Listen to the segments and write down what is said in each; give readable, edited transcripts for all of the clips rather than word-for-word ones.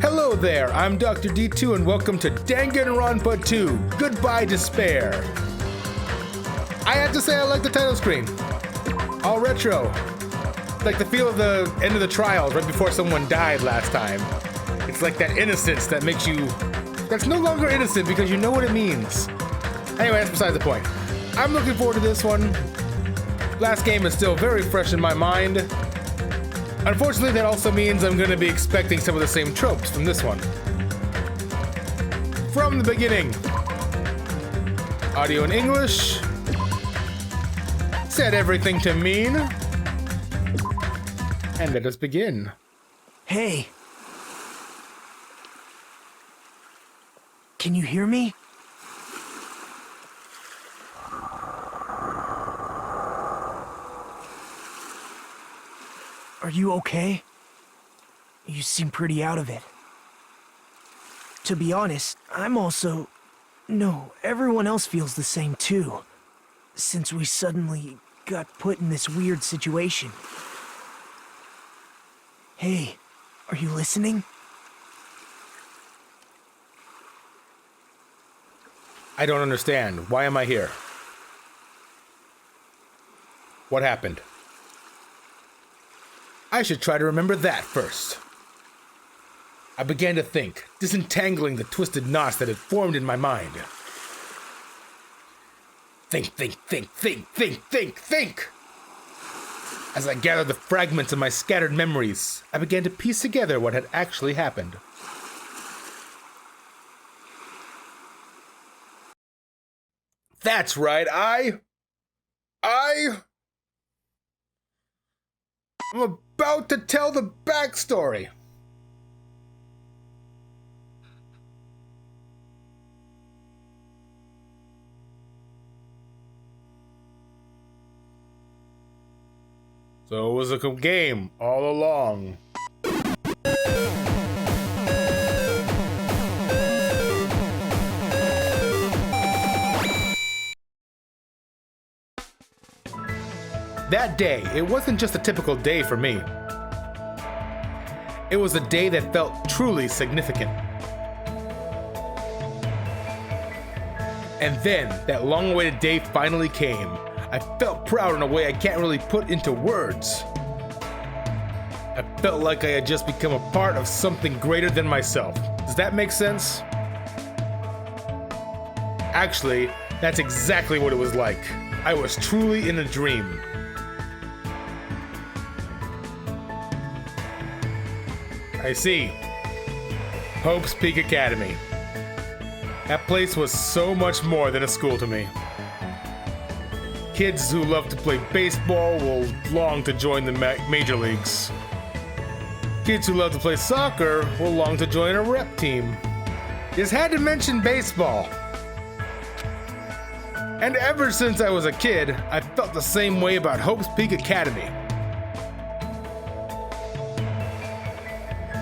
Hello there, I'm DoctorDtwo and welcome to Danganronpa 2, Goodbye Despair. I have to say I like the title screen. All retro. Like the feel of the end of the trials right before someone died last time. It's like that innocence that makes you... that's no longer innocent because you know what it means. Anyway, that's besides the point. I'm looking forward to this one. Last game is still very fresh in my mind. Unfortunately, that also means I'm going to be expecting some of the same tropes from this one. From the beginning. Audio in English. Set everything to mean. And let us begin. Hey. Can you hear me? Are you okay? You seem pretty out of it. To be honest, I'm also... No, everyone else feels the same too. Since we suddenly got put in this weird situation. Hey, are you listening? I don't understand. Why am I here? What happened? I should try to remember that first. I began to think, disentangling the twisted knots that had formed in my mind. Think. As I gathered the fragments of my scattered memories, I began to piece together what had actually happened. That's right, I'm about to tell the backstory. So it was a game all along. That day, it wasn't just a typical day for me. It was a day that felt truly significant. And then, that long-awaited day finally came. I felt proud in a way I can't really put into words. I felt like I had just become a part of something greater than myself. Does that make sense? Actually, that's exactly what it was like. I was truly in a dream. I see. Hope's Peak Academy. That place was so much more than a school to me. Kids who love to play baseball will long to join the major leagues. Kids who love to play soccer will long to join a rep team. Just had to mention baseball. And ever since I was a kid, I felt the same way about Hope's Peak Academy.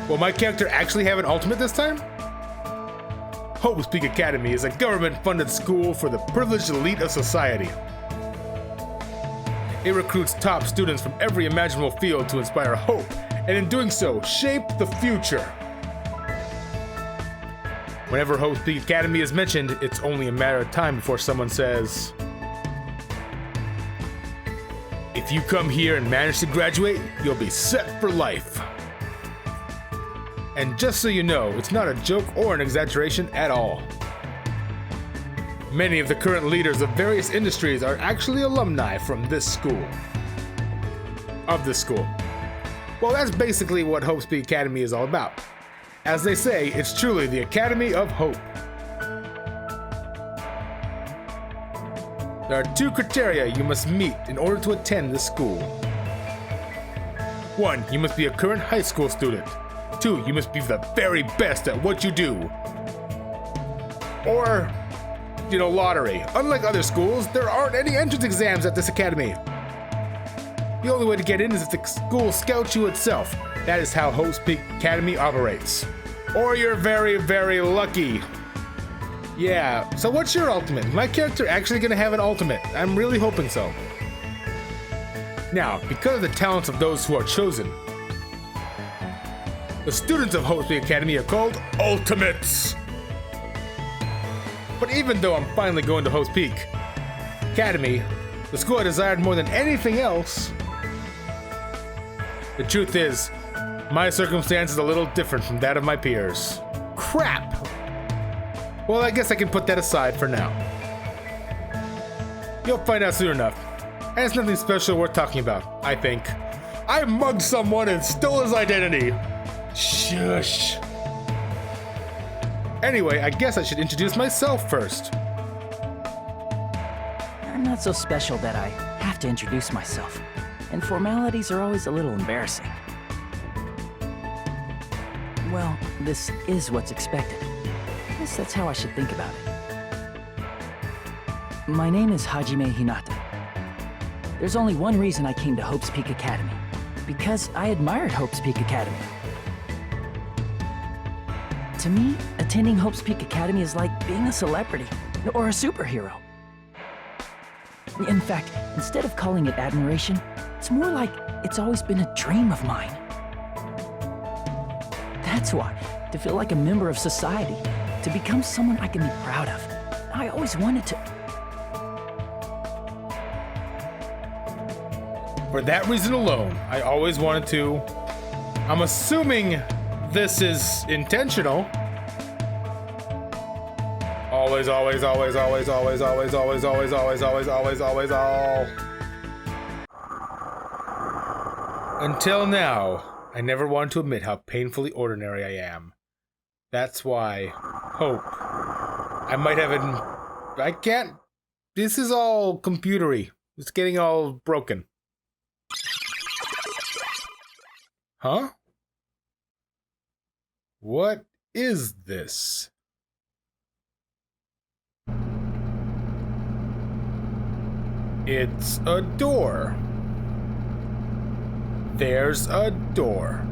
Will my character actually have an ultimate this time? Hope's Peak Academy is a government-funded school for the privileged elite of society. It recruits top students from every imaginable field to inspire hope, and in doing so, shape the future. Whenever Hope's Peak Academy is mentioned, it's only a matter of time before someone says, "If you come here and manage to graduate, you'll be set for life." And just so you know, it's not a joke or an exaggeration at all. Many of the current leaders of various industries are actually alumni from this school. Of this school. Well, that's basically what Hope's Peak Academy is all about. As they say, it's truly the Academy of Hope. There are 2 criteria you must meet in order to attend this school. 1, you must be a current high school student. 2, you must be the very best at what you do. Or, lottery. Unlike other schools, there aren't any entrance exams at this academy. The only way to get in is if the school scouts you itself. That is how Hope's Peak Academy operates. Or you're very, very lucky. Yeah, so what's your ultimate? My character actually gonna have an ultimate? I'm really hoping so. Now, because of the talents of those who are chosen, The students of Hope's Peak Academy are called Ultimates. But even though I'm finally going to Hope's Peak Academy, the school I desired more than anything else, the truth is, my circumstance is a little different from that of my peers. Crap! Well, I guess I can put that aside for now. You'll find out soon enough. And it's nothing special worth talking about, I think. I mugged someone and stole his identity. Shush. Anyway, I guess I should introduce myself first. I'm not so special that I have to introduce myself, and formalities are always a little embarrassing. Well, this is what's expected. I guess that's how I should think about it. My name is Hajime Hinata. There's only one reason I came to Hope's Peak Academy, because I admired Hope's Peak Academy. To me, attending Hope's Peak Academy is like being a celebrity or a superhero. In fact, instead of calling it admiration, it's more like it's always been a dream of mine. That's why, to feel like a member of society, to become someone I can be proud of, I always wanted to. For that reason alone, I always wanted to. I'm assuming this is intentional. Always, always, always, always, always, always, always, always, always, always, always, always, all. Until now, I never wanted to admit how painfully ordinary I am. That's why, Hope. I might have I can't. This is all computery. It's getting all broken. Huh? What is this? It's a door. There's a door.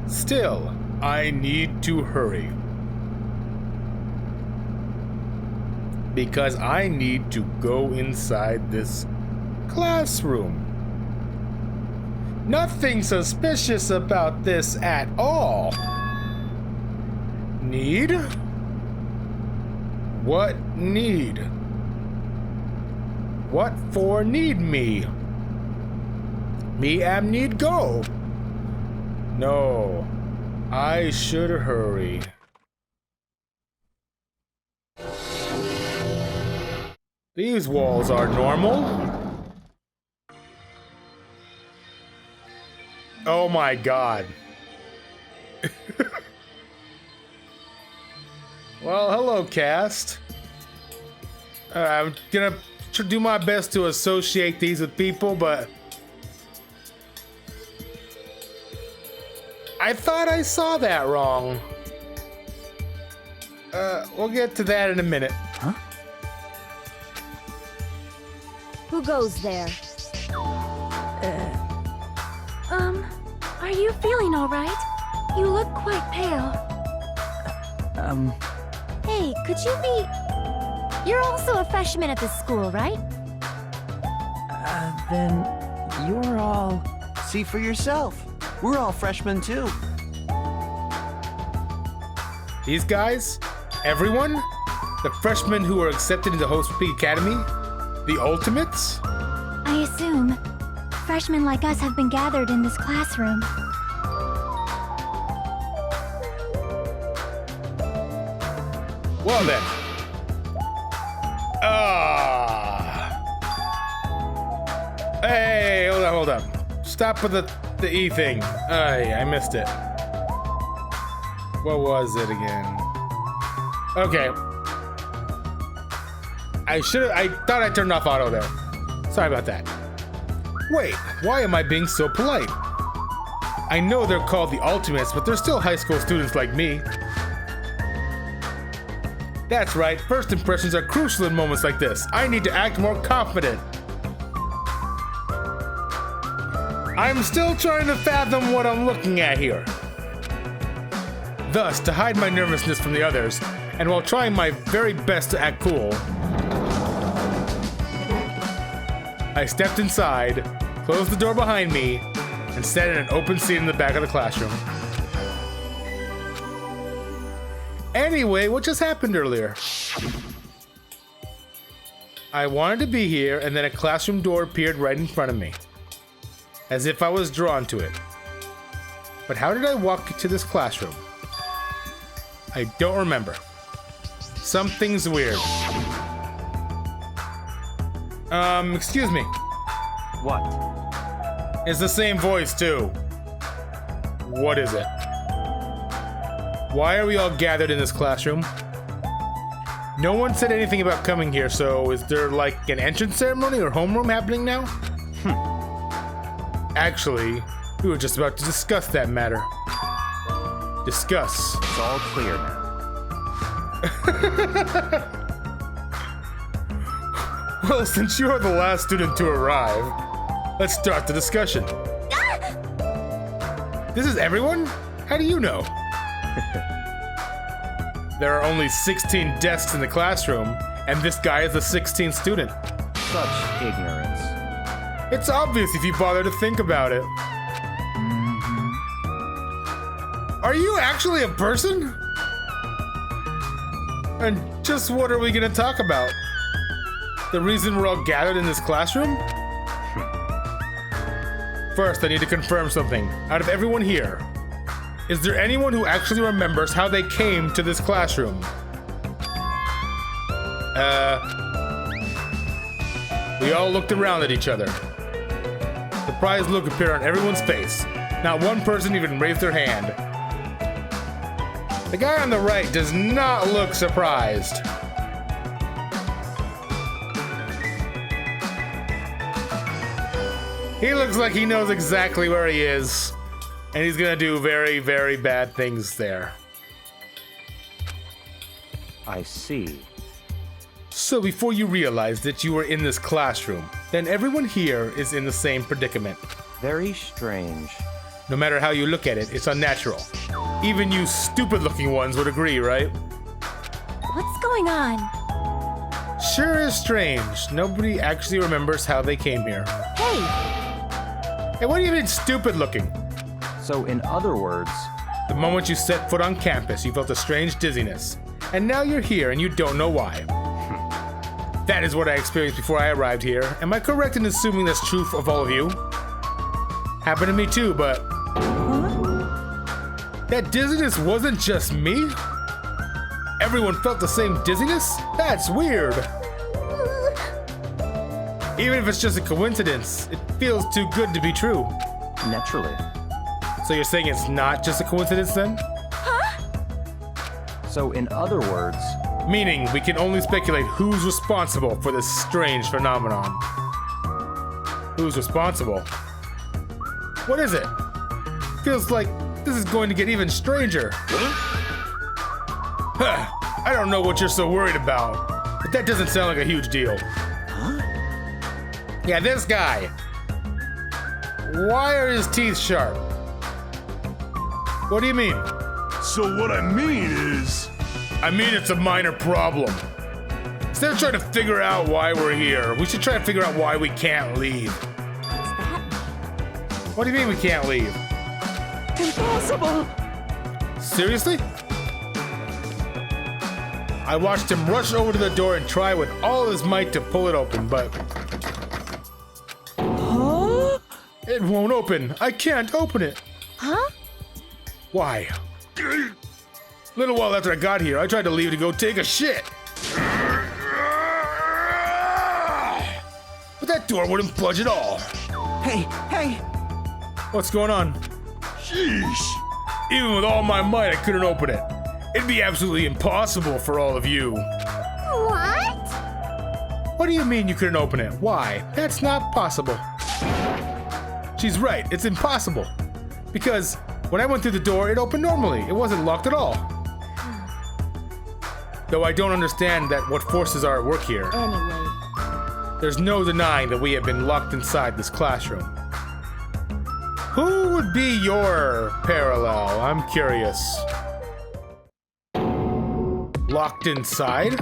Still, I need to hurry. Because I need to go inside this classroom. Nothing suspicious about this at all. Need? What need? What for need me? Me am need go. No, I should hurry. These walls are normal. Oh my god. Well, hello, cast. I'm gonna do my best to associate these with people, but I thought I saw that wrong. We'll get to that in a minute. Huh? Who goes there? Are you feeling all right? You look quite pale. Hey, could you be... You're also a freshman at this school, right? Then you're all... See for yourself. We're all freshmen too. These guys? Everyone? The freshmen who were accepted into Hope's Peak Academy? The Ultimates? I assume freshmen like us have been gathered in this classroom. Well then. Hey, hold on. Stop with the E thing. I missed it. What was it again? Okay. I thought I turned off auto there. Sorry about that. Wait, why am I being so polite? I know they're called the Ultimates, but they're still high school students like me. That's right, first impressions are crucial in moments like this. I need to act more confident. I'm still trying to fathom what I'm looking at here. Thus, to hide my nervousness from the others, and while trying my very best to act cool, I stepped inside, closed the door behind me, and sat in an open seat in the back of the classroom. Anyway, what just happened earlier? I wanted to be here, and then a classroom door appeared right in front of me, as if I was drawn to it. But how did I walk to this classroom? I don't remember. Something's weird. Excuse me. What? It's the same voice, too. What is it? Why are we all gathered in this classroom? No one said anything about coming here, so is there like an entrance ceremony or homeroom happening now? Actually, we were just about to discuss that matter. Discuss. It's all clear now. Well, since you are the last student to arrive, let's start the discussion. This is everyone? How do you know? There are only 16 desks in the classroom, and this guy is the 16th student. Such ignorance. It's obvious if you bother to think about it. Are you actually a person? And just what are we gonna talk about? The reason we're all gathered in this classroom? First, I need to confirm something. Out of everyone here, is there anyone who actually remembers how they came to this classroom? We all looked around at each other. Surprised look appeared on everyone's face. Not one person even raised their hand. The guy on the right does not look surprised. He looks like he knows exactly where he is, and he's gonna do very, very bad things there. I see. So before you realize that you were in this classroom, then everyone here is in the same predicament. Very strange. No matter how you look at it, it's unnatural. Even you stupid-looking ones would agree, right? What's going on? Sure is strange. Nobody actually remembers how they came here. Hey, Hey, what do you mean stupid-looking? So in other words, The moment you set foot on campus, you felt a strange dizziness. And now you're here and you don't know why. That is what I experienced before I arrived here. Am I correct in assuming that's true of all of you? Happened to me too, but... That dizziness wasn't just me? Everyone felt the same dizziness? That's weird. Even if it's just a coincidence, it feels too good to be true. naturally. So you're saying it's not just a coincidence then? So in other words, Meaning we can only speculate who's responsible for this strange phenomenon. Who's responsible? What is it? Feels like this is going to get even stranger. Huh, I don't know what you're so worried about, but that doesn't sound like a huge deal. Yeah, this guy. Why are his teeth sharp? What do you mean? So what I mean is... I mean, it's a minor problem. Instead of trying to figure out why we're here, we should try to figure out why we can't leave. What do you mean we can't leave? impossible! Seriously? I watched him rush over to the door and try with all his might to pull it open, but... Huh? It won't open. I can't open it. Huh? Why? Little while after I got here, I tried to leave to go take a shit. But that door wouldn't budge at all. Hey, hey! What's going on? Sheesh. Even with all my might, I couldn't open it. It'd be absolutely impossible for all of you. What? What do you mean you couldn't open it? Why? That's not possible. She's right, it's impossible. Because when I went through the door, it opened normally. It wasn't locked at all. Though I don't understand what forces are at work here. Anyway, There's no denying that we have been locked inside this classroom. Who would be your parallel? I'm curious. Locked inside?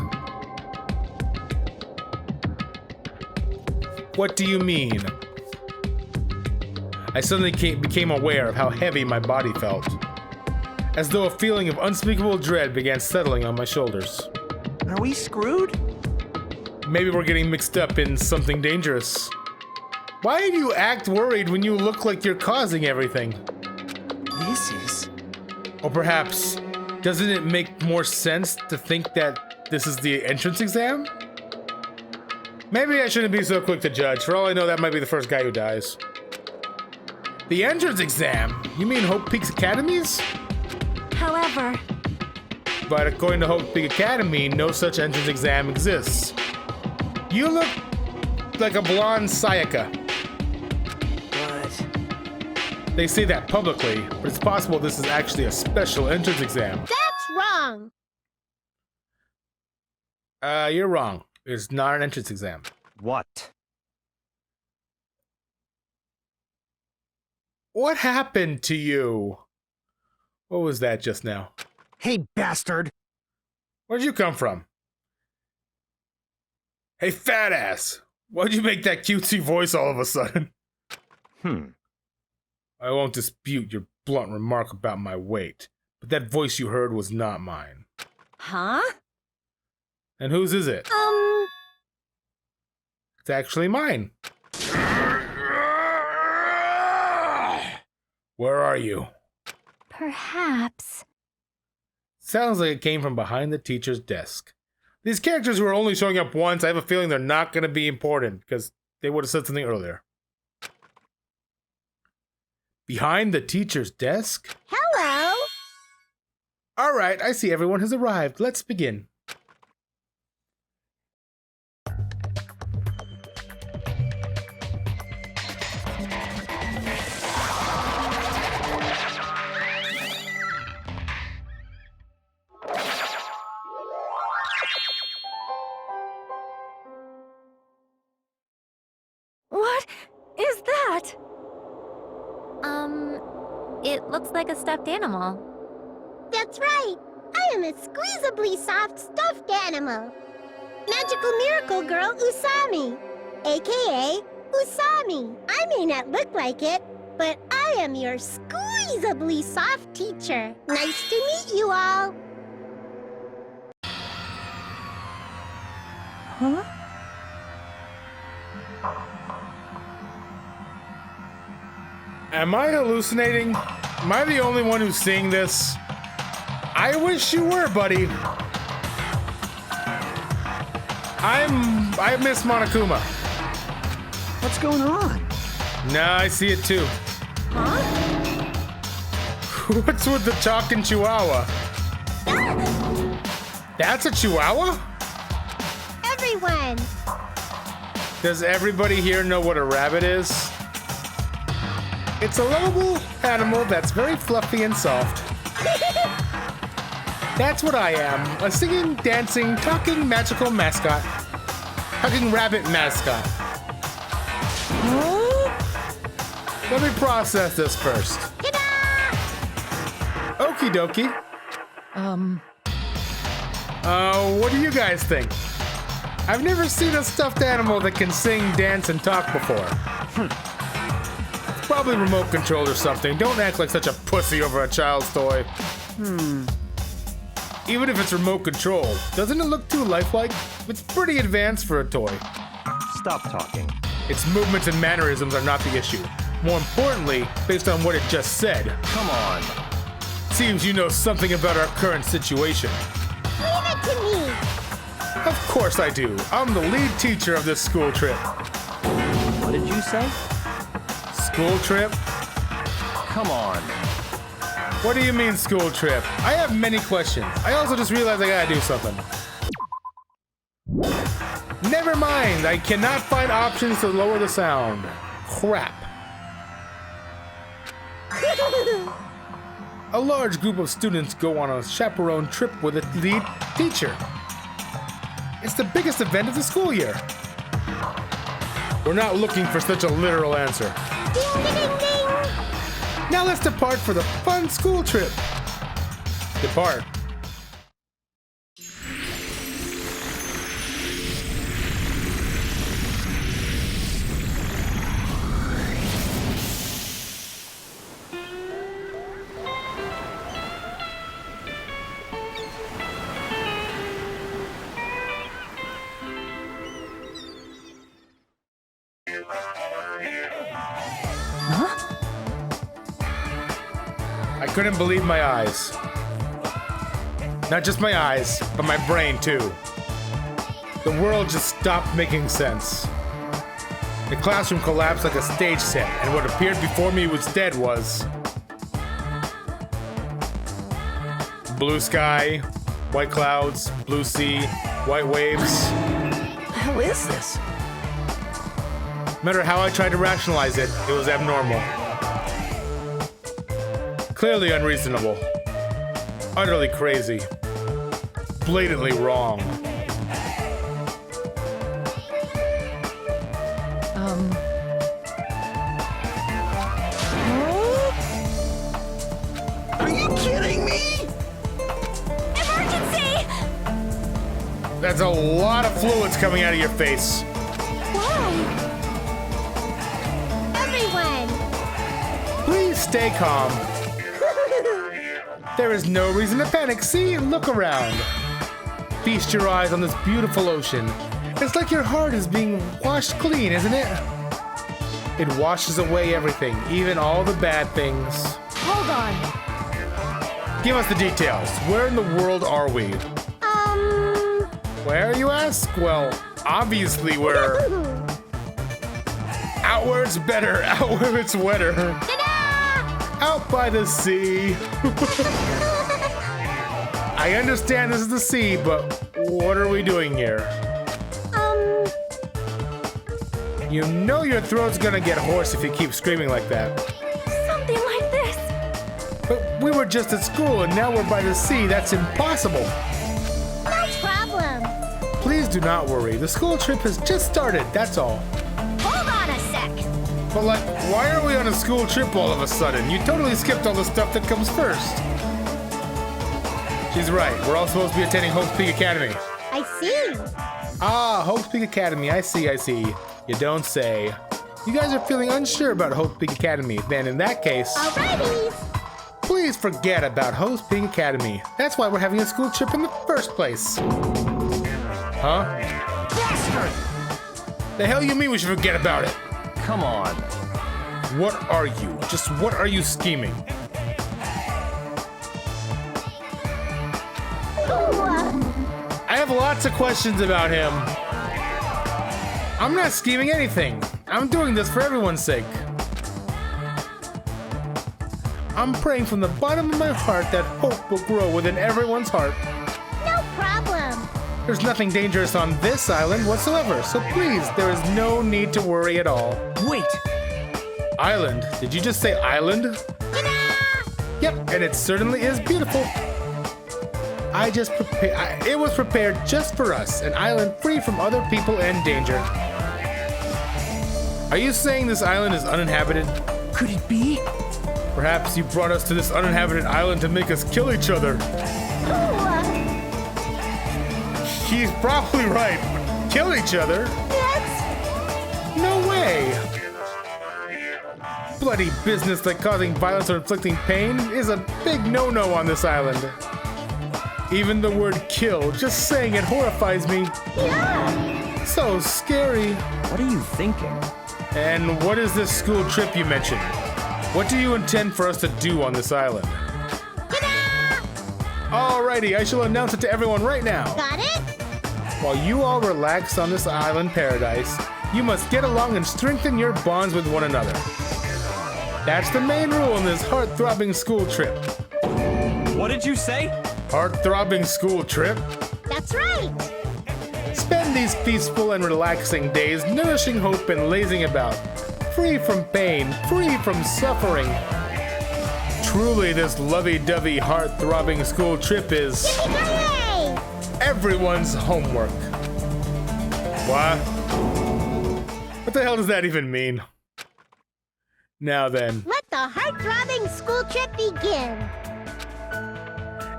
What do you mean? I suddenly became aware of how heavy my body felt, as though a feeling of unspeakable dread began settling on my shoulders. Are we screwed? Maybe we're getting mixed up in something dangerous. Why do you act worried when you look like you're causing everything? This is... Or perhaps, doesn't it make more sense to think that this is the entrance exam? Maybe I shouldn't be so quick to judge. For all I know, that might be the first guy who dies. The entrance exam? You mean Hope Peaks Academies? However, But according to Hope Peak Academy, no such entrance exam exists. You look like a blonde Sayaka. But They say that publicly, but it's possible this is actually a special entrance exam. That's wrong. You're wrong. It's not an entrance exam. What? What happened to you? What was that just now? hey, bastard! Where'd you come from? Hey, fat ass! Why'd you make that cutesy voice all of a sudden? I won't dispute your blunt remark about my weight, but that voice you heard was not mine. huh? And whose is it? It's actually mine. Where are you? Perhaps. Sounds like it came from behind the teacher's desk. These characters who are only showing up once, I have a feeling they're not going to be important, because they would have said something earlier. Behind the teacher's desk? Hello. Alright, I see everyone has arrived. Let's begin. What is that? It looks like a stuffed animal. That's right. I am a squeezably soft stuffed animal. Magical miracle girl Usami, aka Usami. I may not look like it, but I am your squeezably soft teacher. Nice to meet you all. Huh? Am I hallucinating? Am I the only one who's seeing this? I wish you were, buddy. I miss Monokuma. What's going on? Nah, I see it too. Huh? What's with the talking chihuahua? That's a chihuahua? Everyone. Does everybody here know what a rabbit is? It's a lovable animal that's very fluffy and soft. That's what I am. A singing, dancing, talking, magical mascot. Hugging rabbit mascot. Let me process this first. Okie dokie. What do you guys think? I've never seen a stuffed animal that can sing, dance, and talk before. It's probably remote controlled or something. Don't act like such a pussy over a child's toy. Even if it's remote controlled, doesn't it look too lifelike? It's pretty advanced for a toy. Stop talking. Its movements and mannerisms are not the issue. More importantly, based on what it just said, Come on. seems you know something about our current situation. Leave it to me. Of course I do. I'm the lead teacher of this school trip. What did you say? School trip? Come on. What do you mean school trip? I have many questions. I also just realized I gotta do something. Never mind, I cannot find options to lower the sound. Crap. A large group of students go on a chaperone trip with a lead teacher. It's the biggest event of the school year. We're not looking for such a literal answer. Ding, ding, ding, ding. Now let's depart for the fun school trip. Depart. I couldn't believe my eyes. Not just my eyes, but my brain too. The world just stopped making sense. The classroom collapsed like a stage set, and what appeared before me instead was blue sky, white clouds, blue sea, white waves. What the hell is this? No matter how I tried to rationalize it, it was abnormal. Clearly unreasonable. Utterly crazy. Blatantly wrong. Are you kidding me? Emergency! That's a lot of fluids coming out of your face. Whoa! Everyone! Please stay calm. There is no reason to panic. See? Look around. Feast your eyes on this beautiful ocean. It's like your heart is being washed clean, isn't it? It washes away everything, even all the bad things. Hold on. Give us the details. Where in the world are we? Where, you ask? Well, obviously we're out where it's better, out where it's wetter. Ta-da! Out by the sea. I understand this is the sea, but what are we doing here? You know your throat's gonna get hoarse if you keep screaming like that. Something like this. But we were just at school and now we're by the sea. That's impossible. No problem. Please do not worry. The school trip has just started, that's all. Hold on a sec. But like, why are we on a school trip all of a sudden? You totally skipped all the stuff that comes first. She's right. We're all supposed to be attending Hope's Peak Academy. I see. Ah, Hope's Peak Academy. I see, I see. You don't say. You guys are feeling unsure about Hope's Peak Academy. Then in that case, Alrighty. please forget about Hope's Peak Academy. That's why we're having a school trip in the first place. Huh? Bastard! The hell you mean we should forget about it? Come on. What are you? Just what are you scheming? I have lots of questions about him. I'm not scheming anything. I'm doing this for everyone's sake. I'm praying from the bottom of my heart that hope will grow within everyone's heart. No problem. There's nothing dangerous on this island whatsoever, so please, there is no need to worry at all. Wait! Island? Did you just say island? Ta-da! Yep, and it certainly is beautiful. It was prepared just for us, an island free from other people and danger. Are you saying this island is uninhabited? Could it be? Perhaps you brought us to this uninhabited island to make us kill each other. He's probably right. Kill each other? No way. Bloody business like causing violence or inflicting pain is a big no-no on this island. Even the word kill, just saying it horrifies me. Yeah. So scary. What are you thinking? And what is this school trip you mentioned? What do you intend for us to do on this island? Ta-da! Alrighty, I shall announce it to everyone right now. Got it? While you all relax on this island paradise, you must get along and strengthen your bonds with one another. That's the main rule in this heart-throbbing school trip. What did you say? Heart-throbbing school trip? That's right. Spend these peaceful and relaxing days nourishing hope and lazing about, free from pain, free from suffering. Truly, this lovey-dovey, heart-throbbing school trip is Yippee-ki-yay! everyone's homework. What? What the hell does that even mean? Now then, Let the heart-throbbing school trip begin.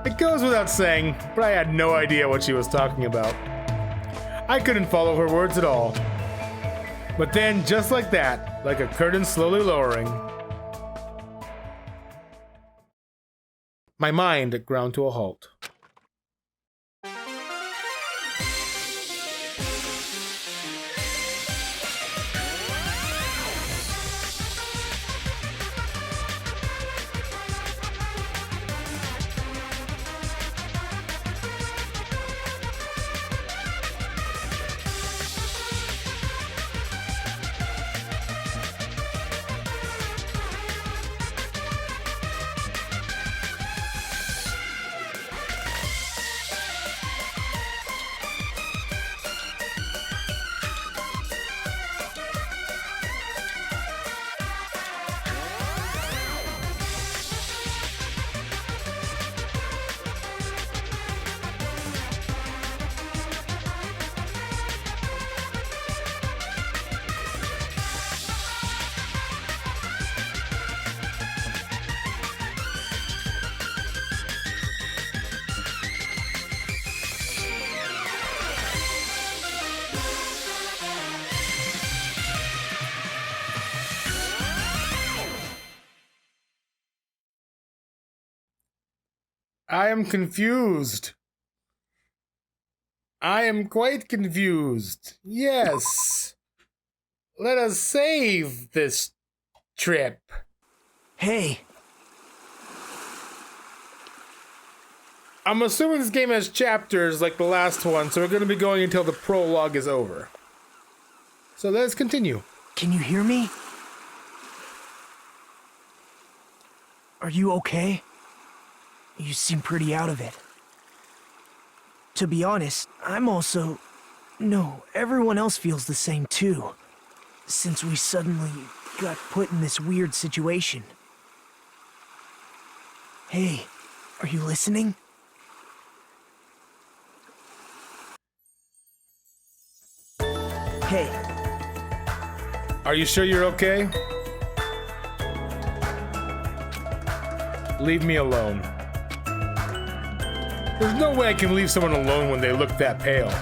it goes without saying, but I had no idea what she was talking about. I couldn't follow her words at all. But then, just like that, like a curtain slowly lowering, my mind ground to a halt. I am confused. I am quite confused. Yes. Let us save this trip. Hey, I'm assuming this game has chapters like the last one, so we're going to be going until the prologue is over. So let's continue. can you hear me? Are you okay? You seem pretty out of it. To be honest, I'm also... No, everyone else feels the same too. Since we suddenly got put in this weird situation. Hey, are you listening? Hey, Are you sure you're okay? Leave me alone. There's no way I can leave someone alone when they look that pale.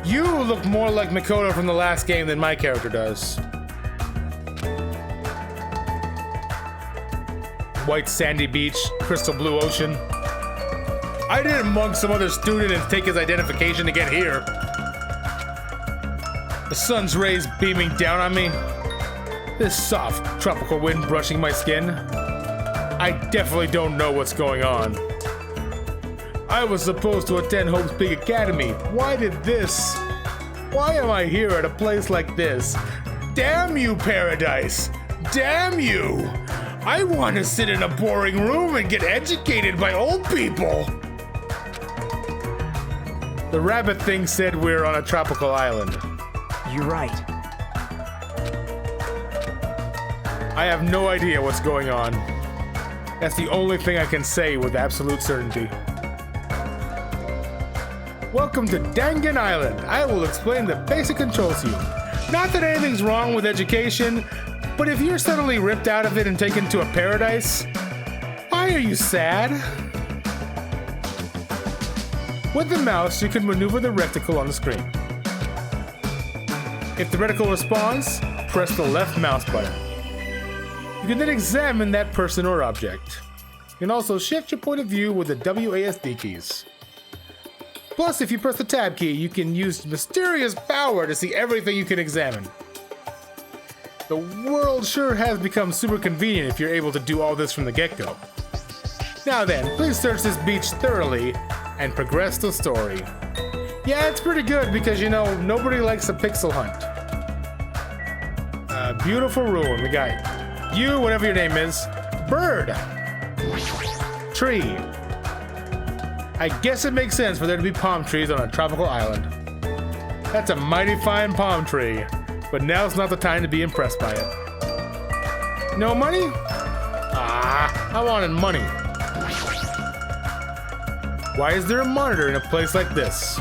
You look more like Makoto from the last game than my character does. White sandy beach, crystal blue ocean. I didn't mug some other student and take his identification to get here. The sun's rays beaming down on me. This soft tropical wind brushing my skin. I definitely don't know what's going on. I was supposed to attend Hope's Big Academy. Why did this? Why am I here at a place like this? Damn you, Paradise! Damn you! I want to sit in a boring room and get educated by old people! The rabbit thing said we're on a tropical island. you're right. I have no idea what's going on. That's the only thing I can say with absolute certainty. Welcome to Dangan Island. I will explain the basic controls to you. Not that anything's wrong with education, but if you're suddenly ripped out of it and taken to a paradise, why are you sad? With the mouse, you can maneuver the reticle on the screen. If the reticle responds, press the left mouse button. You can then examine that person or object. You can also shift your point of view with the WASD keys. Plus, if you press the tab key, you can use mysterious power to see everything you can examine. The world sure has become super convenient if you're able to do all this from the get-go. Now then, please search this beach thoroughly and progress the story. Yeah, it's pretty good because, you know, nobody likes a pixel hunt. Beautiful ruin. We got you, whatever your name is. Bird. Tree. I guess it makes sense for there to be palm trees on a tropical island. That's a mighty fine palm tree, but now's not the time to be impressed by it. No money? Ah, I wanted money. Why is there a monitor in a place like this?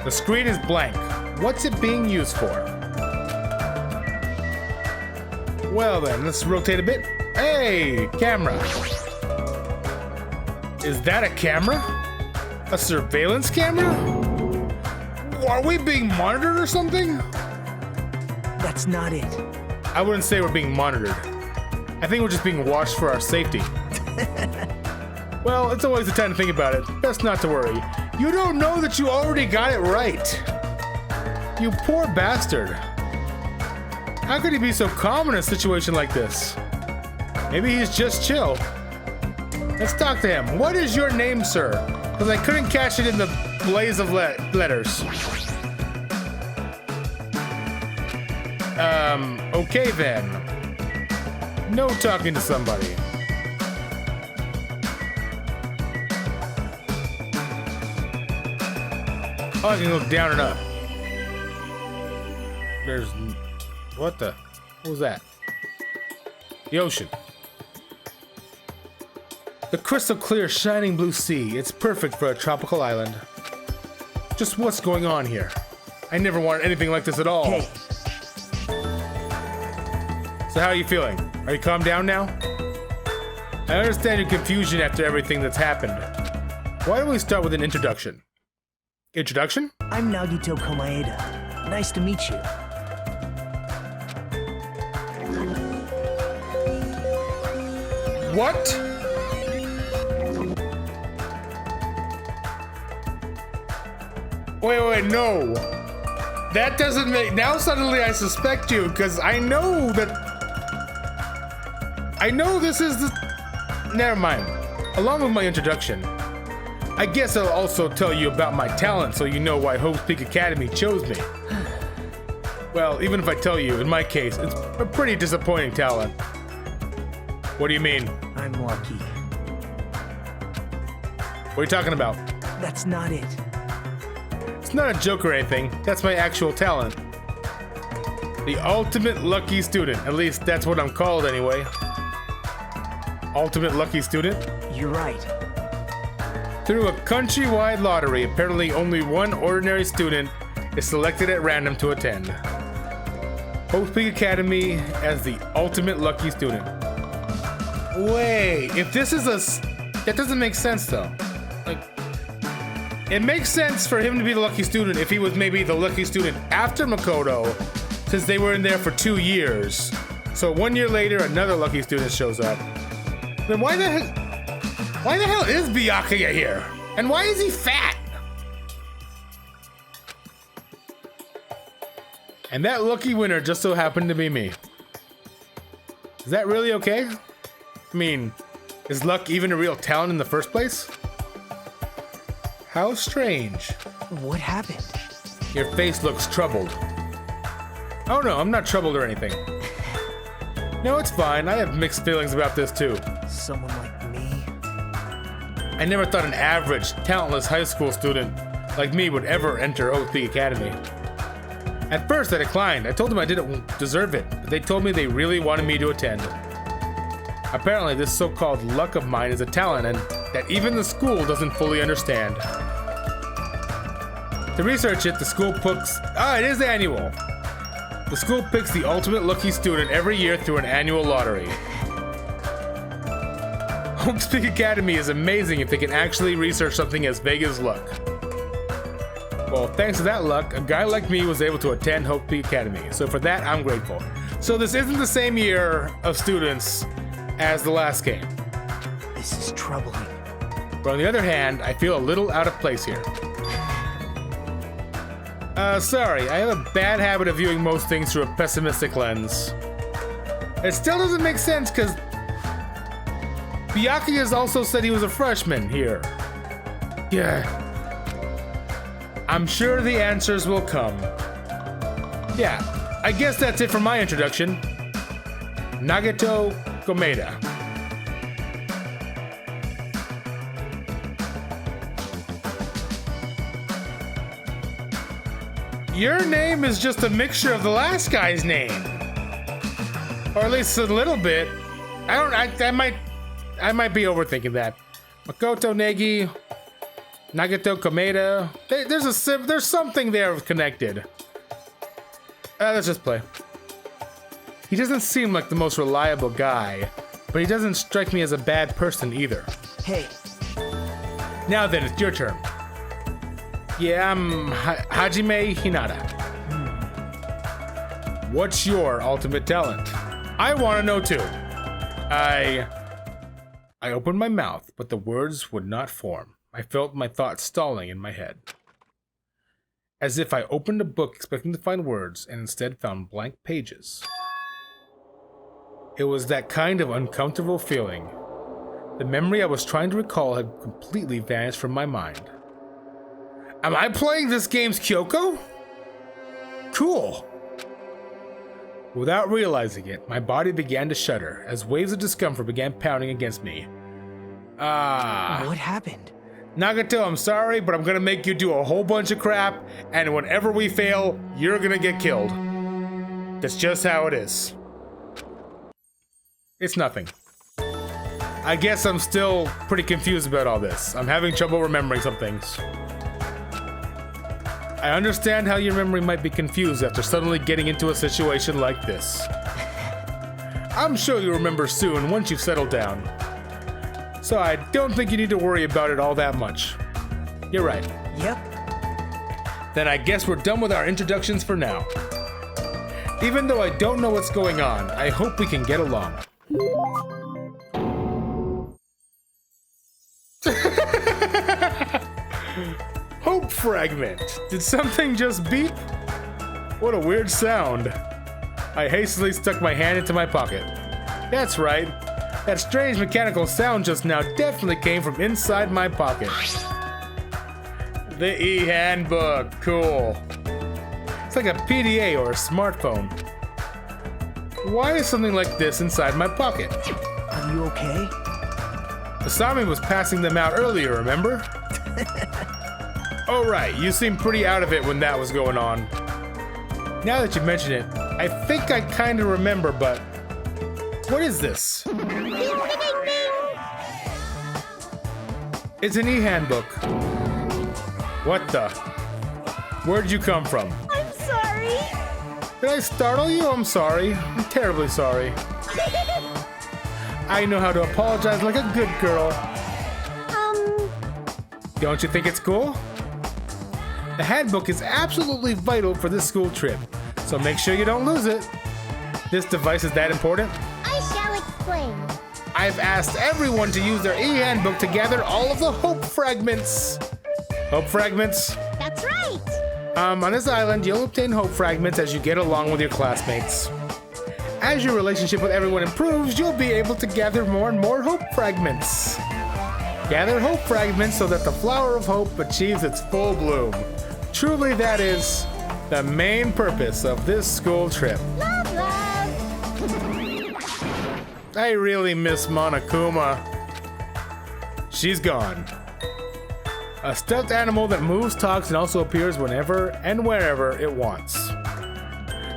The screen is blank. What's it being used for? Well then, let's rotate a bit. Hey, camera. Is that a camera? A surveillance camera? Are we being monitored or something? That's not it. I wouldn't say we're being monitored. I think we're just being watched for our safety. Well, it's always the time to think about it. Best not to worry. You don't know that you already got it right. You poor bastard. How could he be so calm in a situation like this? Maybe he's just chill. Let's talk to him. What is your name, sir? Because I couldn't catch it in the blaze of letters. Okay then. No talking to somebody. Oh, I can go down and up. There's... What the... What was that? The ocean. The crystal clear, shining blue sea. It's perfect for a tropical island. Just what's going on here? I never wanted anything like this at all. Hey. So how are you feeling? Are you calmed down now? I understand your confusion after everything that's happened. Why don't we start with an introduction? Introduction? I'm Nagito Komaeda. Nice to meet you. What? Wait, no. That doesn't make... Now suddenly I suspect you, because I know that... I know this is the... Never mind. Along with my introduction, I guess I'll also tell you about my talent so you know why Hope's Peak Academy chose me. Well, even if I tell you, in my case, it's a pretty disappointing talent. What do you mean? I'm lucky. What are you talking about? That's not it. It's not a joke or anything. That's my actual talent. The ultimate lucky student. At least that's what I'm called anyway. Ultimate lucky student? You're right. Through a countrywide lottery, apparently only one ordinary student is selected at random to attend. Hope's Peak Academy as the ultimate lucky student. Wait, if this is that doesn't make sense though. Like, it makes sense for him to be the lucky student if he was maybe the lucky student after Makoto, since they were in there for 2 years. So 1 year later, another lucky student shows up. Then why the hell is Byakuya here? And why is he fat? And that lucky winner just so happened to be me. Is that really okay? I mean, is luck even a real talent in the first place? How strange. What happened? Your face looks troubled. Oh no, I'm not troubled or anything. No, it's fine. I have mixed feelings about this too. Someone like me? I never thought an average, talentless high school student like me would ever enter Hope's Peak Academy. At first, I declined. I told them I didn't deserve it, but they told me they really wanted me to attend. Apparently, this so-called luck of mine is a talent and that even the school doesn't fully understand. To research it, the school picks... it is annual. The school picks the ultimate lucky student every year through an annual lottery. Hope's Peak Academy is amazing if they can actually research something as vague as luck. Well, thanks to that luck, a guy like me was able to attend Hope's Peak Academy, so for that, I'm grateful. So this isn't the same year of students as the last game. This is troubling. But on the other hand, I feel a little out of place here. Sorry, I have a bad habit of viewing most things through a pessimistic lens. It still doesn't make sense because Byakuya's also said he was a freshman here. Yeah. I'm sure the answers will come. Yeah, I guess that's it for my introduction. Nagato Komeda. Your name is just a mixture of the last guy's name. Or at least a little bit. I might be overthinking that. Makoto Negi, Nagato Komeda. There's something there connected. Let's just play. He doesn't seem like the most reliable guy, but he doesn't strike me as a bad person either. Hey. Now then, it's your turn. Yeah, I'm Hajime Hinata. What's your ultimate talent? I want to know too. I opened my mouth, but the words would not form. I felt my thoughts stalling in my head. As if I opened a book expecting to find words and instead found blank pages. It was that kind of uncomfortable feeling. The memory I was trying to recall had completely vanished from my mind. Am I playing this game's Kyoko? Cool. Without realizing it, my body began to shudder as waves of discomfort began pounding against me. What happened? Nagato, I'm sorry, but I'm gonna make you do a whole bunch of crap, and whenever we fail, you're gonna get killed. That's just how it is. It's nothing. I guess I'm still pretty confused about all this. I'm having trouble remembering some things. I understand how your memory might be confused after suddenly getting into a situation like this. I'm sure you'll remember soon once you've settled down. So I don't think you need to worry about it all that much. You're right. Yep. Then I guess we're done with our introductions for now. Even though I don't know what's going on, I hope we can get along. Hope fragment. Did something just beep? What a weird sound. I hastily stuck my hand into my pocket. That's right. That strange mechanical sound just now definitely came from inside my pocket. The e-handbook. Cool. It's like a PDA or a smartphone. Why is something like this inside my pocket? Are you okay? Usami was passing them out earlier, remember? Oh right, you seemed pretty out of it when that was going on. Now that you mention it, I think I kind of remember, but what is this? Ding, ding, ding. It's an e-handbook. What the? Where'd you come from? I'm sorry. Did I startle you? I'm sorry. I'm terribly sorry. I know how to apologize like a good girl. Don't you think it's cool? The handbook is absolutely vital for this school trip, so make sure you don't lose it. This device is that important? I shall explain. I've asked everyone to use their e-handbook to gather all of the hope fragments. Hope fragments? That's right. On this island, you'll obtain hope fragments as you get along with your classmates. As your relationship with everyone improves, you'll be able to gather more and more hope fragments. Gather hope fragments so that the flower of hope achieves its full bloom. Truly, that is the main purpose of this school trip. Love, love. I really miss Monokuma. She's gone. A stuffed animal that moves, talks, and also appears whenever and wherever it wants.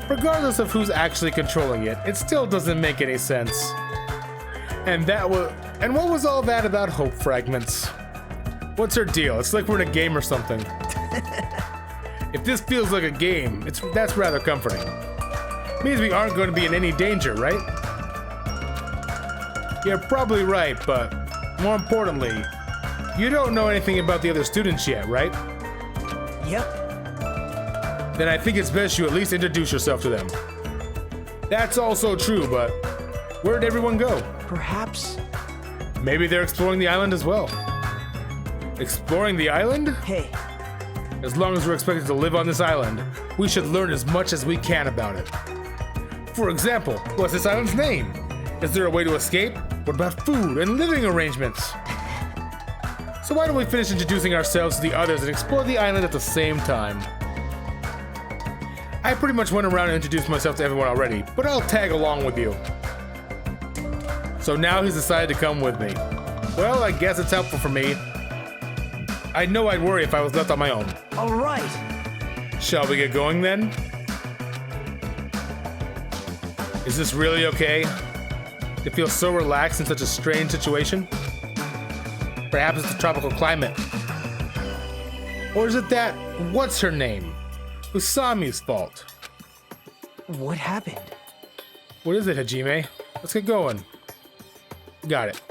Regardless of who's actually controlling it, it still doesn't make any sense. And what was all that about hope fragments? What's her deal? It's like we're in a game or something. If this feels like a game, that's rather comforting. Means we aren't going to be in any danger, right? You're probably right, but more importantly, you don't know anything about the other students yet, right? Yep. Then I think it's best you at least introduce yourself to them. That's also true, but where'd everyone go? Perhaps. Maybe they're exploring the island as well. Exploring the island? Hey, As long as we're expected to live on this island, we should learn as much as we can about it. For example, what's this island's name? Is there a way to escape? What about food and living arrangements? So why don't we finish introducing ourselves to the others and explore the island at the same time? I pretty much went around and introduced myself to everyone already, but I'll tag along with you. So now he's decided to come with me. Well, I guess it's helpful for me. I know I'd worry if I was left on my own. all right. Shall we get going then? Is this really okay? It feels so relaxed in such a strange situation. Perhaps it's the tropical climate. Or is it that, what's her name? Usami's fault. What happened? What is it, Hajime? Let's get going. Got it.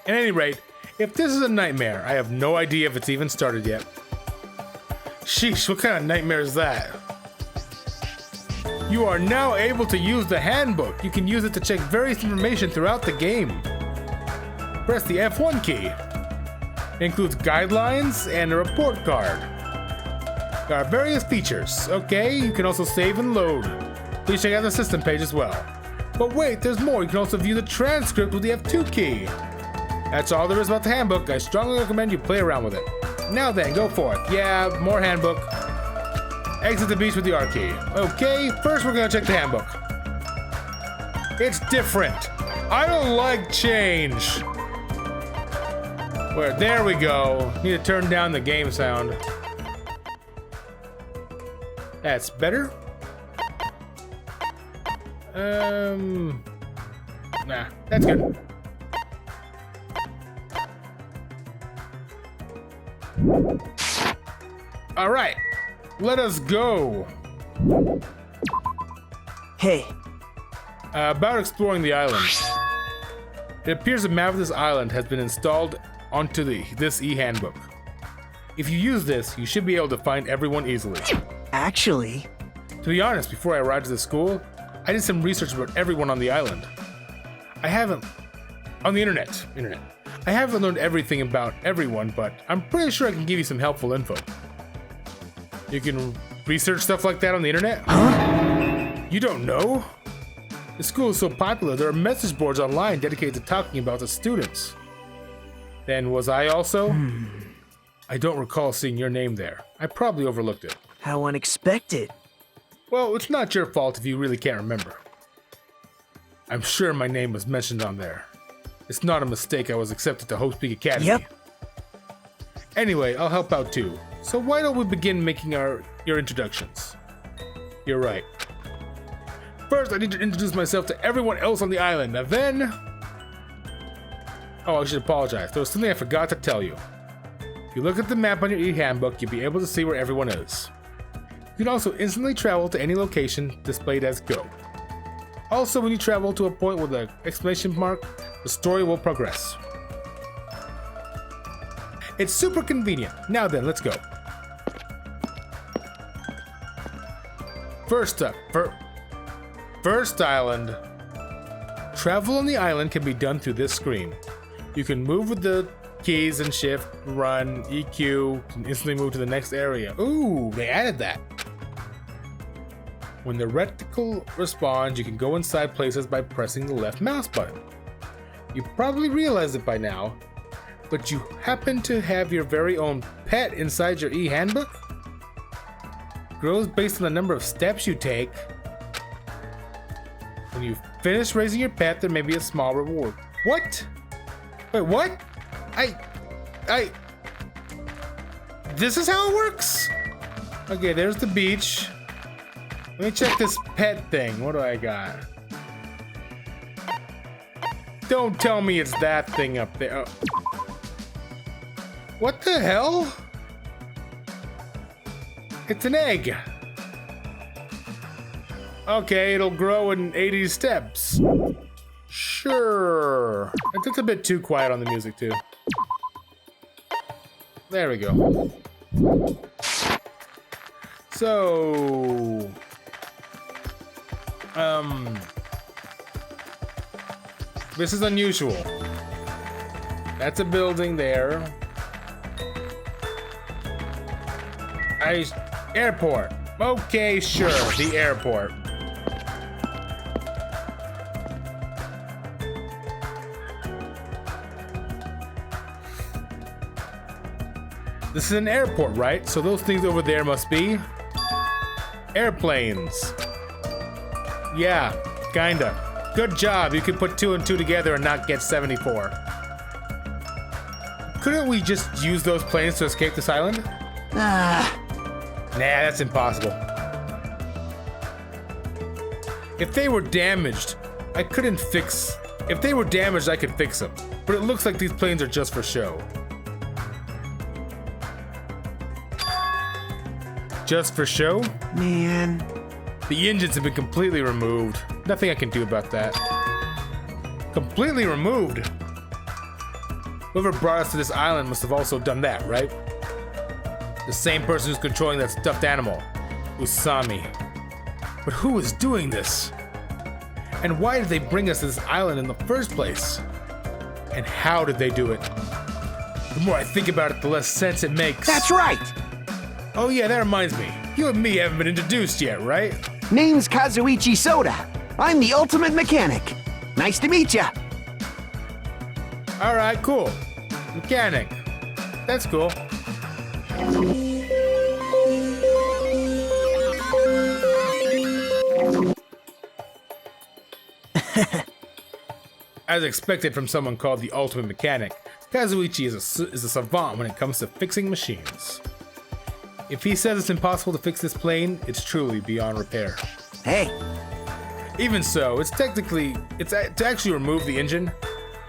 At any rate, if this is a nightmare, I have no idea if it's even started yet. Sheesh, what kind of nightmare is that? You are now able to use the handbook. You can use it to check various information throughout the game. Press the F1 key. It includes guidelines and a report card. There are various features. Okay, you can also save and load. Please check out the system page as well. But wait, there's more. You can also view the transcript with the F2 key. That's all there is about the handbook. I strongly recommend you play around with it. Now then, go forth. Yeah, more handbook. Exit the beach with the R key. Okay, first we're gonna check the handbook. It's different. I don't like change. Where? There we go. Need to turn down the game sound. That's better. Nah, that's good. All right, let us go. Hey, About exploring the island. It appears a map of this island has been installed onto this e-handbook. If you use this, you should be able to find everyone easily. actually, To be honest, before I arrived at the school, I did some research about everyone on the island. On the internet. I haven't learned everything about everyone, but I'm pretty sure I can give you some helpful info. You can research stuff like that on the internet? Huh? You don't know? The school is so popular, there are message boards online dedicated to talking about the students. Then was I also? I don't recall seeing your name there. I probably overlooked it. How unexpected. Well, it's not your fault if you really can't remember. I'm sure my name was mentioned on there. It's not a mistake I was accepted to Hope Peak Academy. Yep. Anyway, I'll help out too. So why don't we begin making your introductions? You're right. First, I need to introduce myself to everyone else on the island, and then... Oh, I should apologize. There was something I forgot to tell you. If you look at the map on your e-handbook, you'll be able to see where everyone is. You can also instantly travel to any location displayed as Go. Also, when you travel to a point with an exclamation mark, the story will progress. It's super convenient. Now then, let's go. First up, First island. Travel on the island can be done through this screen. You can move with the keys and shift, run, EQ, and instantly move to the next area. Ooh, they added that. When the reticle responds, you can go inside places by pressing the left mouse button. You probably realized it by now, but you happen to have your very own pet inside your e-handbook? Grows based on the number of steps you take. When you finish raising your pet, there may be a small reward. What? Wait, what? This is how it works? Okay, there's the beach. Let me check this pet thing. What do I got? Don't tell me it's that thing up there. Oh. What the hell? It's an egg. Okay, it'll grow in 80 steps. Sure. It's a bit too quiet on the music too. There we go. So, this is unusual. That's a building there. Airport. Okay, sure, the airport. This is an airport, right? So those things over there must be airplanes. Yeah, kinda. Good job. You could put 2 and 2 together and not get 74. Couldn't we just use those planes to escape this island? Nah, that's impossible. If they were damaged, I couldn't fix... If they were damaged, I could fix them. But it looks like these planes are just for show. Just for show? Man. The engines have been completely removed. Nothing I can do about that. Completely removed? Whoever brought us to this island must have also done that, right? The same person who's controlling that stuffed animal, Usami. But who is doing this? And why did they bring us to this island in the first place? And how did they do it? The more I think about it, the less sense it makes. That's right! Oh yeah, that reminds me. You and me haven't been introduced yet, right? Name's Kazuichi Soda. I'm the ultimate mechanic. Nice to meet ya. Alright, cool. Mechanic. That's cool. As expected from someone called the Ultimate Mechanic, Kazuichi is a savant when it comes to fixing machines. If he says it's impossible to fix this plane, it's truly beyond repair. Hey. Even so, to actually remove the engine,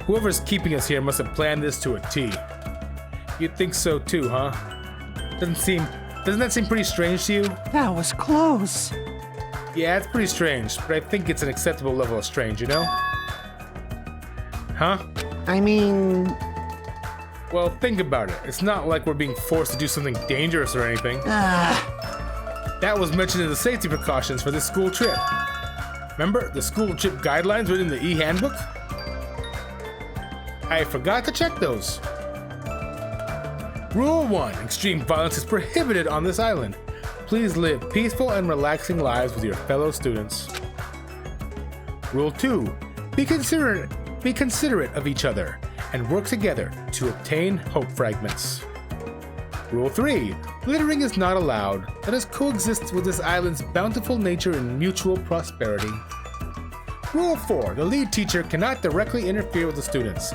whoever's keeping us here must have planned this to a T. You'd think so too, huh? Doesn't that seem pretty strange to you? That was close. Yeah, it's pretty strange, but I think it's an acceptable level of strange, you know? Huh? I mean... Well, think about it. It's not like we're being forced to do something dangerous or anything. That was mentioned in the safety precautions for this school trip. Remember the school trip guidelines written in the e-handbook? I forgot to check those. Rule 1. Extreme violence is prohibited on this island. please live peaceful and relaxing lives with your fellow students. Rule 2. Be considerate of each other and work together to obtain hope fragments. Rule 3. Littering is not allowed. Let us coexist with this island's bountiful nature in mutual prosperity. Rule 4. The lead teacher cannot directly interfere with the students.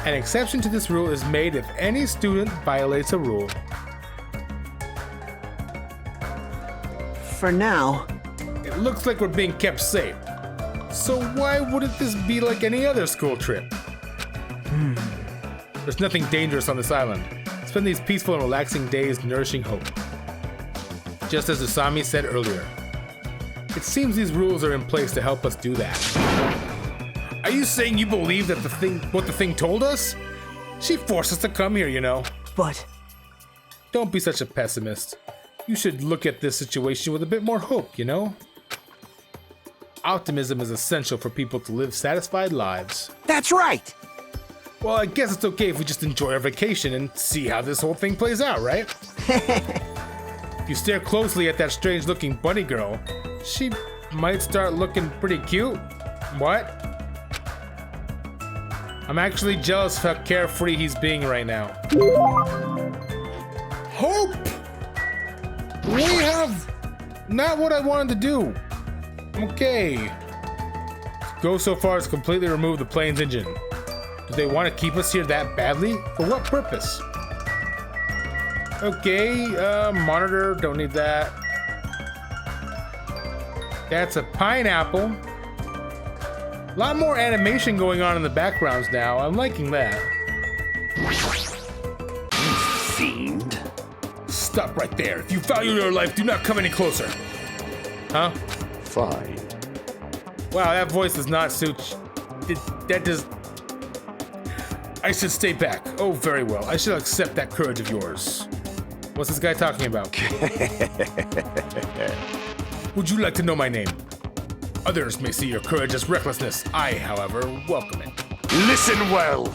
An exception to this rule is made if any student violates a rule. For now, It looks like we're being kept safe. So why wouldn't this be like any other school trip? There's nothing dangerous on this island. Spend these peaceful and relaxing days nourishing hope. Just as Usami said earlier. It seems these rules are in place to help us do that. Are you saying you believe that what the thing told us? She forced us to come here, you know. But Don't be such a pessimist. You should look at this situation with a bit more hope, you know? Optimism is essential for people to live satisfied lives. that's right. Well, I guess it's okay if we just enjoy our vacation and see how this whole thing plays out, right? If you stare closely at that strange-looking bunny girl, she might start looking pretty cute. What? I'm actually jealous of how carefree he's being right now. Hope! We have not what I wanted to do. Okay. Go so far as to completely remove the plane's engine. Do they want to keep us here that badly? For what purpose? Okay, monitor, don't need that. That's a pineapple. A lot more animation going on in the backgrounds now. I'm liking that. Fiend. Stop right there. If you value your life, do not come any closer. Huh? Fine. Wow, that voice does not suit. That does. I should stay back. Oh, very well. I shall accept that courage of yours. What's this guy talking about? Would you like to know my name? Others may see your courage as recklessness. I, however, welcome it. Listen well.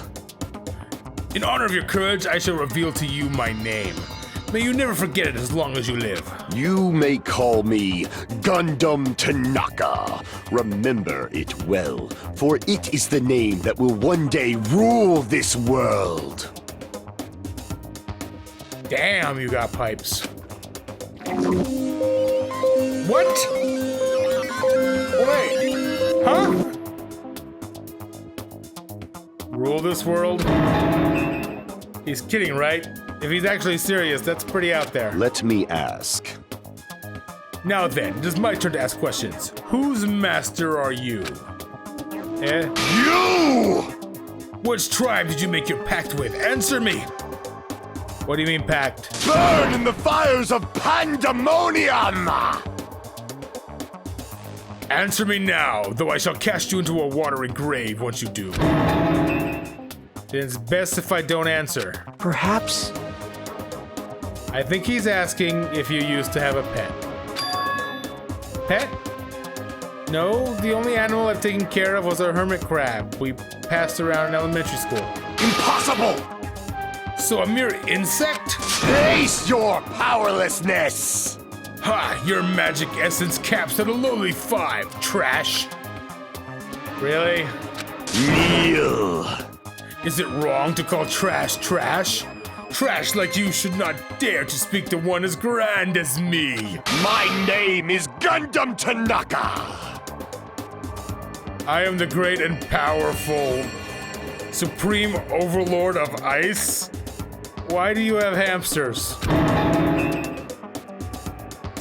In honor of your courage, I shall reveal to you my name. May you never forget it as long as you live. You may call me Gundam Tanaka. Remember it well, for it is the name that will one day rule this world. Damn, you got pipes. What? Wait. Huh? Rule this world? He's kidding, right? If he's actually serious, that's pretty out there. Let me ask. Now then, it is my turn to ask questions. Whose master are you? Eh? You! Which tribe did you make your pact with? Answer me! What do you mean pact? Burn in the fires of pandemonium! Answer me now, though I shall cast you into a watery grave once you do. It's best if I don't answer. perhaps I think he's asking if you used to have a pet. Pet? No, the only animal I've taken care of was a hermit crab we passed around in elementary school. Impossible! So a mere insect? Face your powerlessness! Ha! Your magic essence caps at a lowly 5, trash. Really? Kneel! Is it wrong to call trash trash? Trash like you should not dare to speak to one as grand as me. My name is Gundam Tanaka! I am the great and powerful supreme overlord of ice. Why do you have hamsters?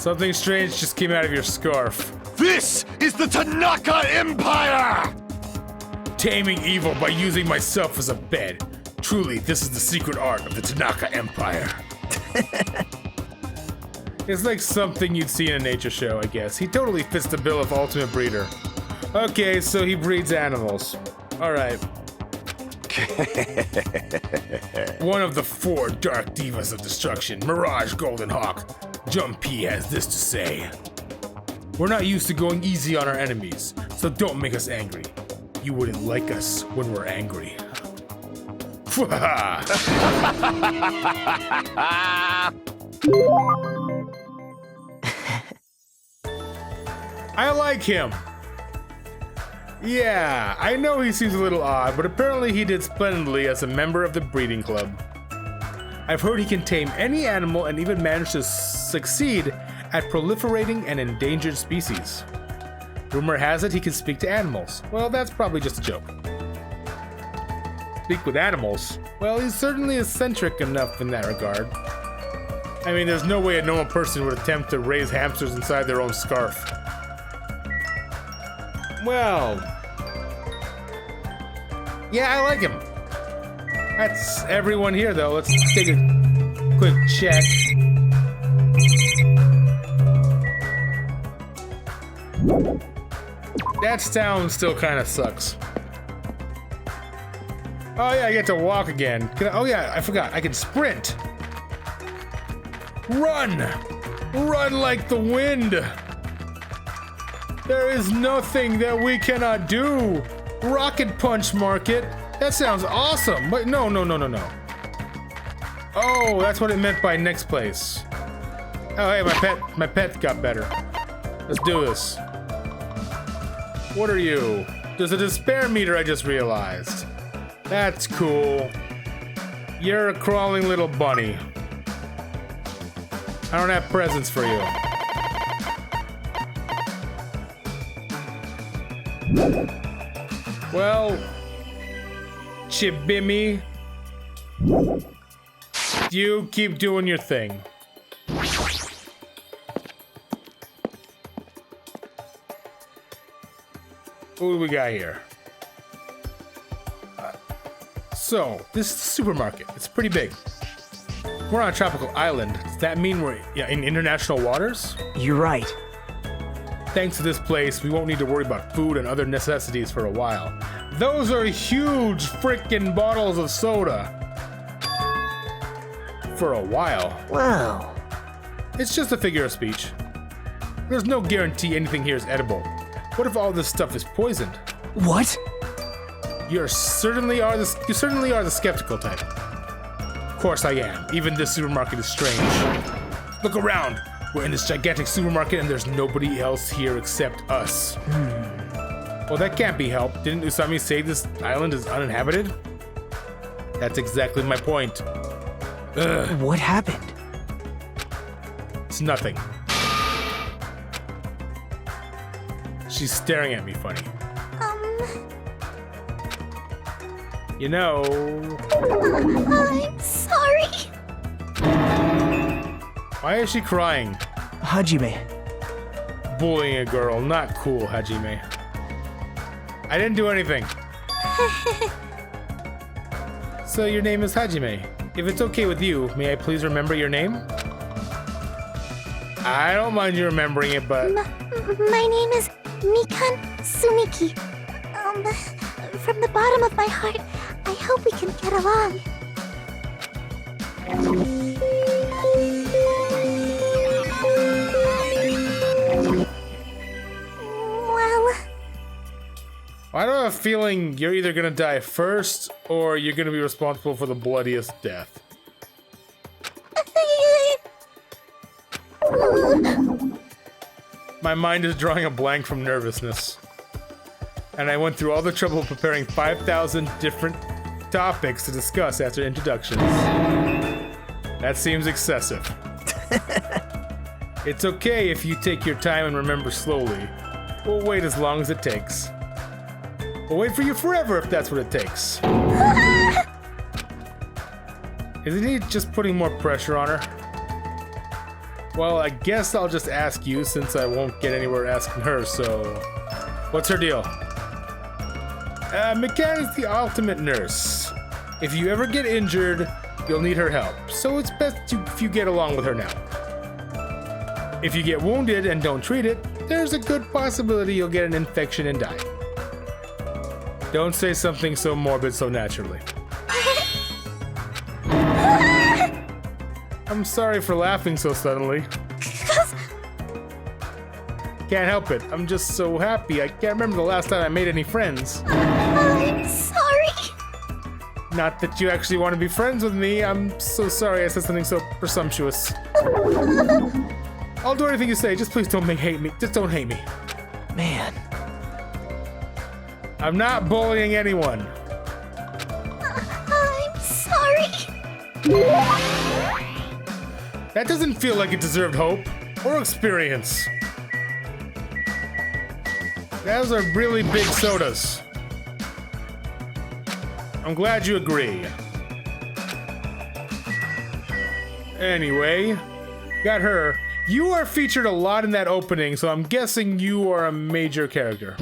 Something strange just came out of your scarf. This is the Tanaka Empire! Taming evil by using myself as a bed. Truly, this is the secret art of the Tanaka Empire. It's like something you'd see in a nature show, I guess. He totally fits the bill of ultimate breeder. Okay, so he breeds animals. Alright. One of the 4 dark divas of destruction, Mirage Golden Hawk, Jump P has this to say. We're not used to going easy on our enemies, so don't make us angry. You wouldn't like us when we're angry. I like him. Yeah, I know he seems a little odd, but apparently he did splendidly as a member of the breeding club. I've heard he can tame any animal and even manage to succeed at proliferating an endangered species. Rumor has it he can speak to animals. Well, that's probably just a joke. Speak with animals? Well, he's certainly eccentric enough in that regard. I mean, there's no way a normal person would attempt to raise hamsters inside their own scarf. Well... yeah, I like him. That's everyone here, though. Let's take a quick check. That sound still kind of sucks. Oh yeah, I get to walk again. Oh yeah, I forgot. I can sprint. Run! Run like the wind! There is nothing that we cannot do! Rocket Punch Market? That sounds awesome! But no. Oh, that's what it meant by next place. Oh hey, my pet got better. Let's do this. What are you? There's a despair meter, I just realized. That's cool. You're a crawling little bunny. I don't have presents for you. Well, Chibimi, you keep doing your thing. What do we got here? So, this is the supermarket. It's pretty big. We're on a tropical island. Does that mean we're in international waters? You're right. Thanks to this place, we won't need to worry about food and other necessities for a while. Those are huge frickin' bottles of soda. For a while. Wow. It's just a figure of speech. There's no guarantee anything here is edible. What if all this stuff is poisoned? What? You certainly are the skeptical type. Of course I am. Even this supermarket is strange. Look around. We're in this gigantic supermarket and there's nobody else here except us. Well, that can't be helped. Didn't Usami say this island is uninhabited? That's exactly my point. Ugh. What happened? It's nothing. She's staring at me funny. You know... I'm sorry. Why is she crying? Hajime. Bullying a girl, not cool, Hajime. I didn't do anything. So your name is Hajime. If it's okay with you, may I please remember your name? I don't mind you remembering it, but... My name is Mikan Sumiki. From the bottom of my heart, I hope we can get along. Well... I don't have a feeling you're either gonna die first, or you're gonna be responsible for the bloodiest death. My mind is drawing a blank from nervousness. And I went through all the trouble of preparing 5,000 different topics to discuss after introductions. That seems excessive. It's okay if you take your time and remember slowly. We'll wait as long as it takes. We'll wait for you forever if that's what it takes. Isn't he just putting more pressure on her? Well, I guess I'll just ask you since I won't get anywhere asking her, so... What's her deal? Mikan is the ultimate nurse. If you ever get injured, you'll need her help, so it's best if you get along with her now. If you get wounded and don't treat it, there's a good possibility you'll get an infection and die. Don't say something so morbid so naturally. I'm sorry for laughing so suddenly. Can't help it. I'm just so happy. I can't remember the last time I made any friends. I'm sorry. Not that you actually want to be friends with me. I'm so sorry I said something so presumptuous. I'll do anything you say. Just please don't hate me. Just don't hate me. Man, I'm not bullying anyone. I'm sorry. That doesn't feel like it deserved hope or experience. Those are really big sodas. I'm glad you agree. Anyway, got her. You are featured a lot in that opening, so I'm guessing you are a major character.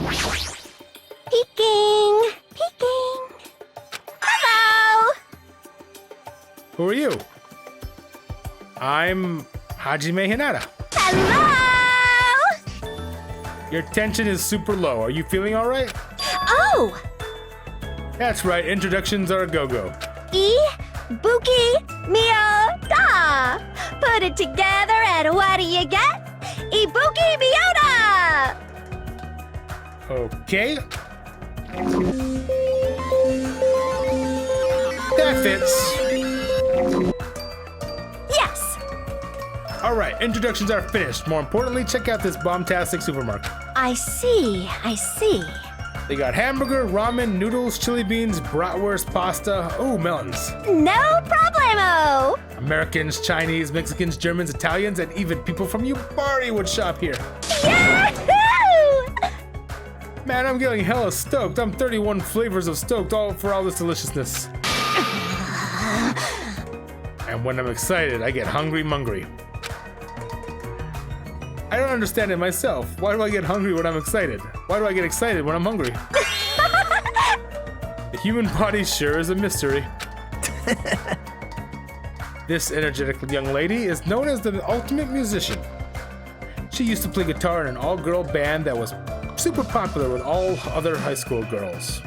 Peeking. Peeking. Hello. Who are you? I'm Hajime Hinata. Hello. Your tension is super low. Are you feeling all right? Oh. That's right, introductions are a go-go. Ibuki Mio Da. Put it together and what do you get? Ibuki Miyota! Okay. That fits. Yes. All right, introductions are finished. More importantly, check out this bombastic supermarket. I see. I see. They got hamburger, ramen, noodles, chili beans, bratwurst, pasta, ooh, melons. No problemo. Americans, Chinese, Mexicans, Germans, Italians, and even people from Yubari would shop here. Yahoo! Man, I'm getting hella stoked. I'm 31 flavors of stoked all for all this deliciousness. And when I'm excited, I get hungry-mungry. I don't understand it myself. Why do I get hungry when I'm excited? Why do I get excited when I'm hungry? The human body sure is a mystery. This energetic young lady is known as the ultimate musician. She used to play guitar in an all-girl band that was super popular with all other high school girls.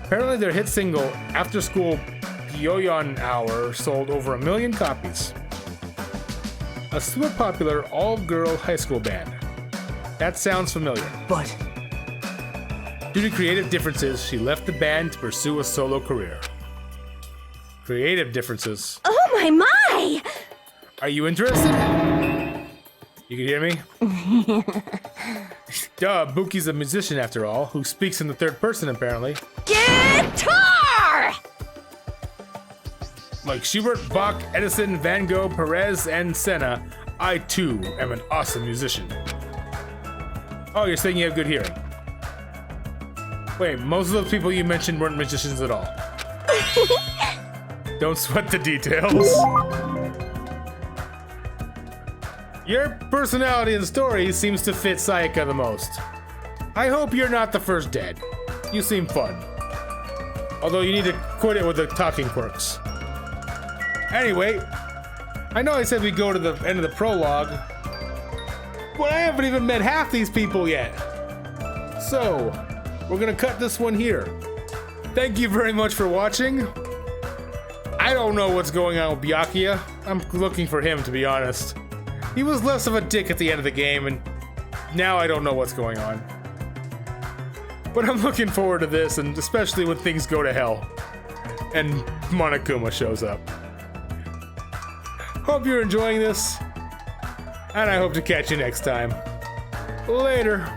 Apparently their hit single, After School Yoyon Hour, sold over 1 million copies. A super popular all-girl high school band. That sounds familiar. but Due to creative differences, she left the band to pursue a solo career. Creative differences. Oh my! Are you interested? You can hear me? Duh, Buki's a musician after all, who speaks in the third person apparently. Guitar! Like Schubert, Bach, Edison, Van Gogh, Perez, and Senna, I too am an awesome musician. Oh, you're saying you have good hearing. Wait, most of those people you mentioned weren't musicians at all. Don't sweat the details. Your personality and story seems to fit Sayaka the most. I hope you're not the first dead. You seem fun. Although you need to quit it with the talking quirks. Anyway, I know I said we'd go to the end of the prologue, but I haven't even met half these people yet. So, we're gonna cut this one here. Thank you very much for watching. I don't know what's going on with Byakuya. I'm looking for him, to be honest. He was less of a dick at the end of the game, and now I don't know what's going on. But I'm looking forward to this, and especially when things go to hell and Monokuma shows up. Hope you're enjoying this, and I hope to catch you next time. Later.